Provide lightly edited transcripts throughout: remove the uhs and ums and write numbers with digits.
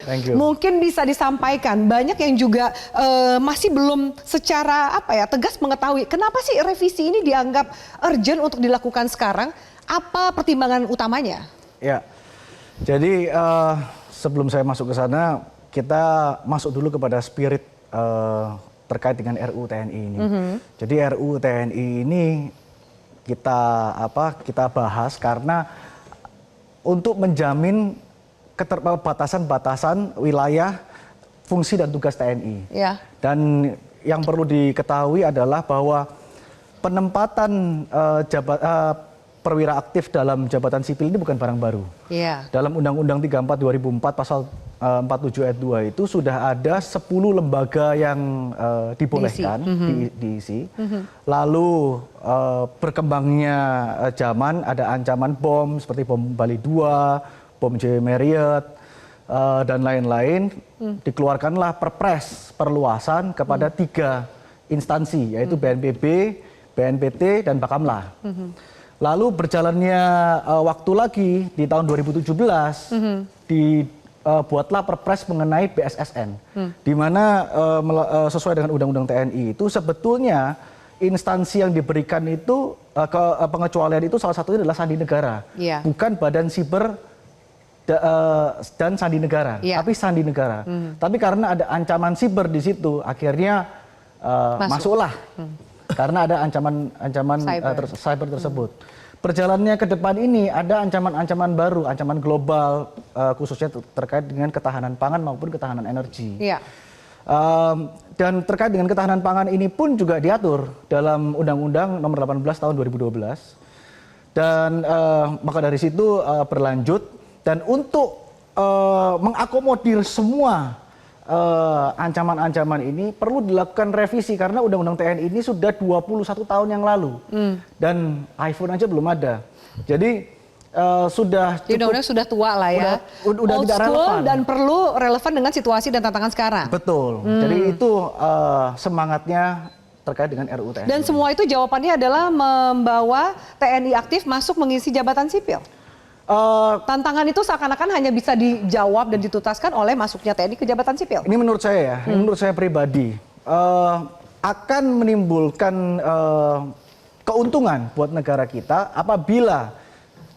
Thank you. Mungkin bisa disampaikan, banyak yang juga masih belum secara tegas mengetahui kenapa sih revisi ini dianggap urgent untuk dilakukan sekarang. Apa pertimbangan utamanya? Ya, jadi sebelum saya masuk ke sana, kita masuk dulu kepada spirit terkait dengan RUU TNI ini. Jadi RUU TNI ini kita bahas karena untuk menjamin batasan wilayah, fungsi dan tugas TNI. Ya. Dan yang perlu diketahui adalah bahwa penempatan perwira aktif dalam jabatan sipil ini bukan barang baru. Ya. Dalam Undang-Undang 34 2004 pasal 47 ayat 2 itu sudah ada 10 lembaga yang dibolehkan diisi. Lalu berkembangnya zaman, ada ancaman bom seperti bom Bali 2, bom J. Marriott, dan lain-lain. Dikeluarkanlah perpres perluasan kepada 3 instansi, yaitu BNPB, BNPT, dan Bakamla. Lalu berjalannya waktu lagi di tahun 2017 dibuatlah perpres mengenai BSSN, di mana sesuai dengan Undang-Undang TNI itu sebetulnya instansi yang diberikan itu pengecualian itu salah satunya adalah Sandi Negara, bukan Badan Siber dan Sandi Negara, tapi Sandi Negara. Tapi karena ada ancaman siber di situ, akhirnya masuklah. Karena ada ancaman cyber tersebut. Perjalanannya ke depan ini ada ancaman-ancaman baru, ancaman global, khususnya terkait dengan ketahanan pangan maupun ketahanan energi. Dan terkait dengan ketahanan pangan ini pun juga diatur dalam Undang-Undang Nomor 18 Tahun 2012. Dan maka dari situ berlanjut, dan untuk mengakomodir semua ancaman-ancaman ini perlu dilakukan revisi karena Undang-Undang TNI ini sudah 21 tahun yang lalu dan iPhone aja belum ada. Jadi sudah cukup, Undang-undang sudah tua lah ya. Udah old tidak school relevan dan perlu relevan dengan situasi dan tantangan sekarang. Betul. Jadi itu semangatnya terkait dengan RUU TNI. Dan semua itu jawabannya adalah membawa TNI aktif masuk mengisi jabatan sipil. Tantangan itu seakan-akan hanya bisa dijawab dan dituntaskan oleh masuknya TNI ke jabatan sipil. Ini menurut saya ya, ini menurut saya pribadi akan menimbulkan keuntungan buat negara kita apabila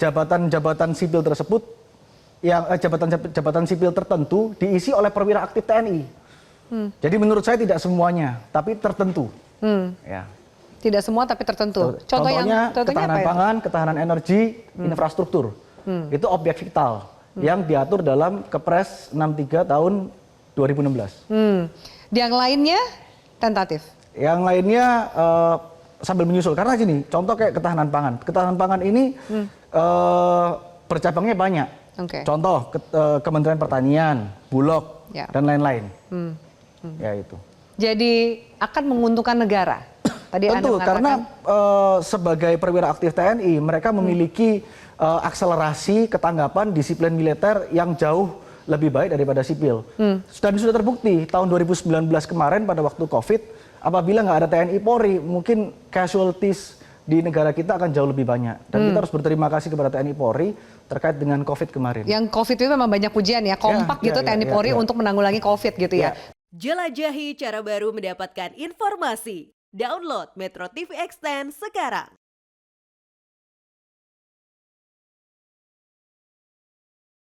jabatan-jabatan sipil tersebut, yang jabatan sipil tertentu diisi oleh perwira aktif TNI. Jadi menurut saya tidak semuanya, tapi tertentu. Ya. Tidak semua tapi tertentu. Contohnya ketahanan pangan, ketahanan energi, infrastruktur. Itu objek vital yang diatur dalam Kepres 63 tahun 2016. Yang lainnya tentatif? Yang lainnya sambil menyusul. Karena gini, contoh kayak ketahanan pangan. Ketahanan pangan ini bercabangnya banyak. Contoh Kementerian Pertanian, Bulog, dan lain-lain. Ya itu. Jadi akan menguntungkan negara? Tadi tentu, karena sebagai perwira aktif TNI, mereka memiliki akselerasi ketanggapan disiplin militer yang jauh lebih baik daripada sipil. Dan sudah terbukti tahun 2019 kemarin pada waktu COVID, apabila nggak ada TNI Polri, mungkin casualties di negara kita akan jauh lebih banyak. Dan kita harus berterima kasih kepada TNI Polri terkait dengan COVID kemarin. Yang COVID itu memang banyak pujian ya, kompak TNI Polri untuk menanggulangi COVID gitu ya. Jelajahi cara baru mendapatkan informasi. Download Metro TV Extend sekarang.